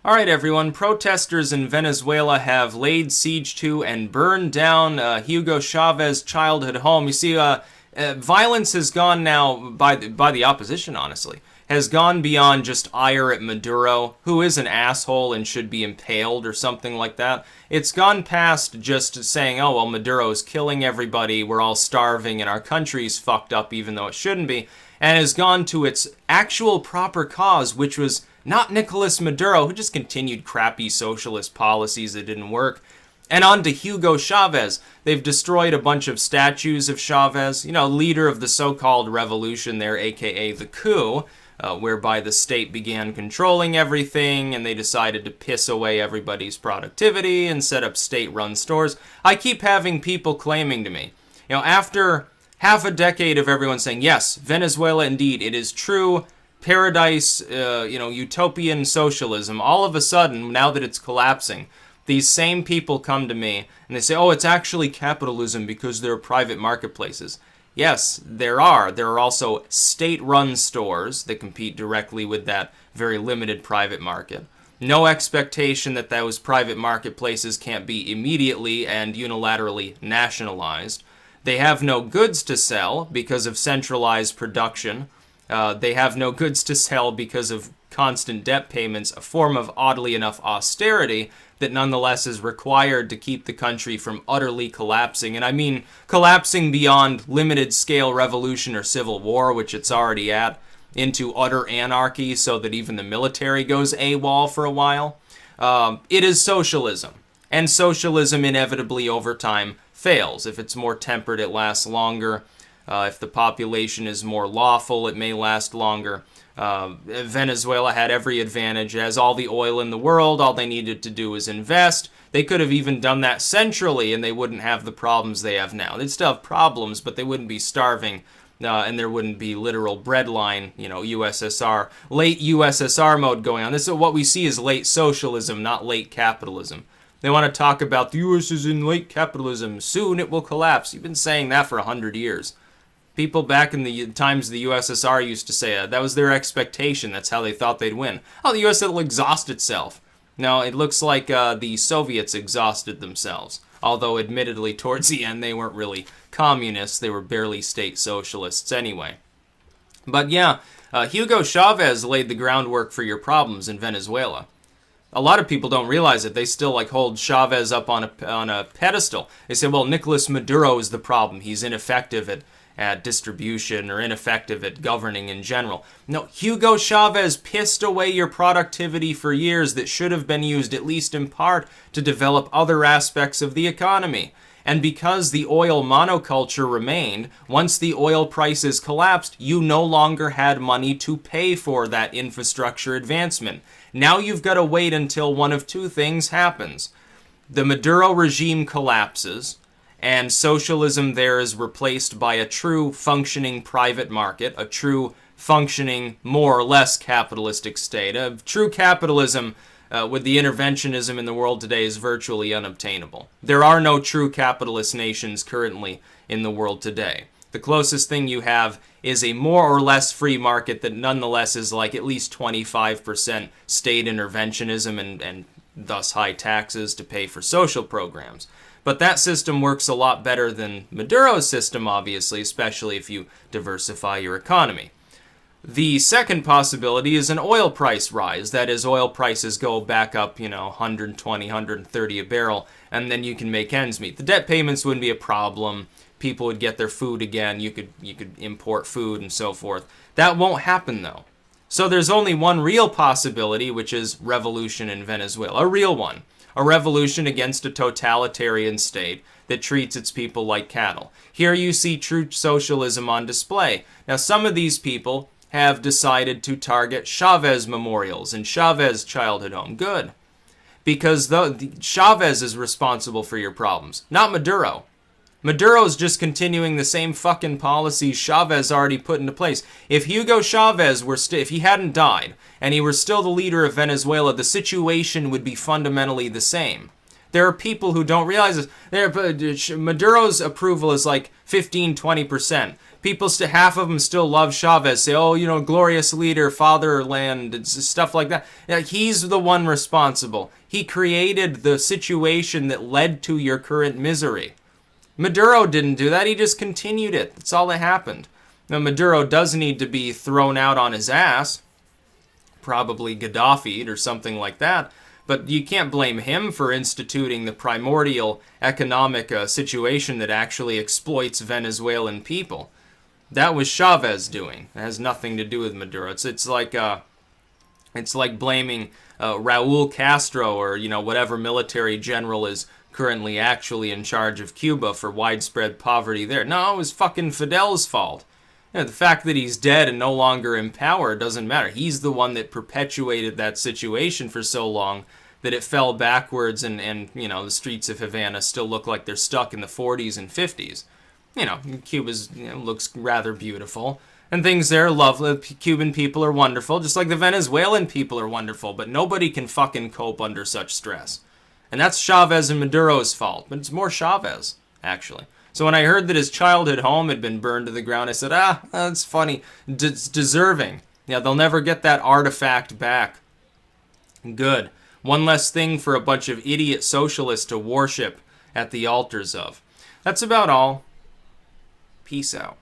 Alright everyone, protesters in Venezuela have laid siege to and burned down Hugo Chavez childhood home. You see, violence has gone now, by the opposition honestly, has gone beyond just ire at Maduro, who is an asshole and should be impaled or something like that. It's gone past just saying, oh well, Maduro's killing everybody, we're all starving and our country's fucked up even though it shouldn't be, and has gone to its actual proper cause, which was not Nicolas Maduro, who just continued crappy socialist policies that didn't work, and on to Hugo Chavez. They've destroyed a bunch of statues of Chavez, you know, leader of the so-called revolution there, aka the coup, whereby the state began controlling everything and they decided to piss away everybody's productivity and set up state-run stores. I keep having people claiming to me, you know, after half a decade of everyone saying, yes, Venezuela indeed, it is true, paradise, utopian socialism, all of a sudden, now that it's collapsing, these same people come to me and they say, oh, it's actually capitalism because there are private marketplaces. Yes, there are. There are also state-run stores that compete directly with that very limited private market. No expectation that those private marketplaces can't be immediately and unilaterally nationalized. They have no goods to sell because of centralized production. They have no goods to sell because of constant debt payments, a form of, oddly enough, austerity that nonetheless is required to keep the country from utterly collapsing. And I mean collapsing beyond limited-scale revolution or civil war, which it's already at, into utter anarchy so that even the military goes AWOL for a while. It is socialism. And socialism inevitably over time fails. If it's more tempered, it lasts longer. If the population is more lawful, it may last longer. Venezuela had every advantage. It has all the oil in the world. All they needed to do was invest. They could have even done that centrally, and they wouldn't have the problems they have now. They'd still have problems, but they wouldn't be starving, and there wouldn't be literal breadline, USSR, late USSR mode going on. This is what we see as late socialism, not late capitalism. They want to talk about the US is in late capitalism. Soon it will collapse. You've been saying that for 100 years. People back in the times the USSR used to say that was their expectation. That's how they thought they'd win. Oh, the US will exhaust itself. No, it looks like the Soviets exhausted themselves. Although, admittedly, towards the end, they weren't really communists. They were barely state socialists anyway. But yeah, Hugo Chavez laid the groundwork for your problems in Venezuela. A lot of people don't realize it. They still hold Chavez up on a pedestal. They say, well, Nicolas Maduro is the problem. He's ineffective at distribution or ineffective at governing in general. No, Hugo Chavez pissed away your productivity for years that should have been used, at least in part, to develop other aspects of the economy. And because the oil monoculture remained, once the oil prices collapsed, you no longer had money to pay for that infrastructure advancement. Now you've got to wait until one of two things happens. The Maduro regime collapses, and socialism there is replaced by a true functioning private market, a true functioning, more or less capitalistic state. True capitalism with the interventionism in the world today is virtually unobtainable. There are no true capitalist nations currently in the world today. The closest thing you have is a more or less free market that nonetheless is like at least 25% state interventionism and thus high taxes to pay for social programs. But that system works a lot better than Maduro's system, obviously, especially if you diversify your economy. The second possibility is an oil price rise. That is, oil prices go back up, 120, 130 a barrel, and then you can make ends meet. The debt payments wouldn't be a problem. People would get their food again. You could import food and so forth. That won't happen, though. So there's only one real possibility, which is revolution in Venezuela. A real one. A revolution against a totalitarian state that treats its people like cattle. Here you see true socialism on display. Now, some of these people have decided to target Chavez memorials and Chavez childhood home. Good. Because Chavez is responsible for your problems, not Maduro. Maduro's just continuing the same fucking policies Chavez already put into place. If Hugo Chavez if he hadn't died, and he were still the leader of Venezuela, the situation would be fundamentally the same. There are people who don't realize this. Maduro's approval is like 15-20%. People, half of them still love Chavez. Say, oh, you know, glorious leader, fatherland, stuff like that. He's the one responsible. He created the situation that led to your current misery. Maduro didn't do that. He just continued it. That's all that happened. Now, Maduro does need to be thrown out on his ass. Probably Gaddafi'd or something like that. But you can't blame him for instituting the primordial economic situation that actually exploits Venezuelan people. That was Chavez doing. It has nothing to do with Maduro. It's like blaming Raul Castro or, you know, whatever military general is currently actually in charge of Cuba for widespread poverty there. No, it was fucking Fidel's fault. You know, the fact that he's dead and no longer in power doesn't matter. He's the one that perpetuated that situation for so long that it fell backwards and you know, the streets of Havana still look like they're stuck in the 40s and 50s. You know, Cuba's, you know, looks rather beautiful. And things there are lovely. Cuban people are wonderful, just like the Venezuelan people are wonderful. But nobody can fucking cope under such stress. And that's Chavez and Maduro's fault. But it's more Chavez, actually. So when I heard that his childhood home had been burned to the ground, I said, that's funny. It's deserving. Yeah, they'll never get that artifact back. Good. One less thing for a bunch of idiot socialists to worship at the altars of. That's about all. Peace out.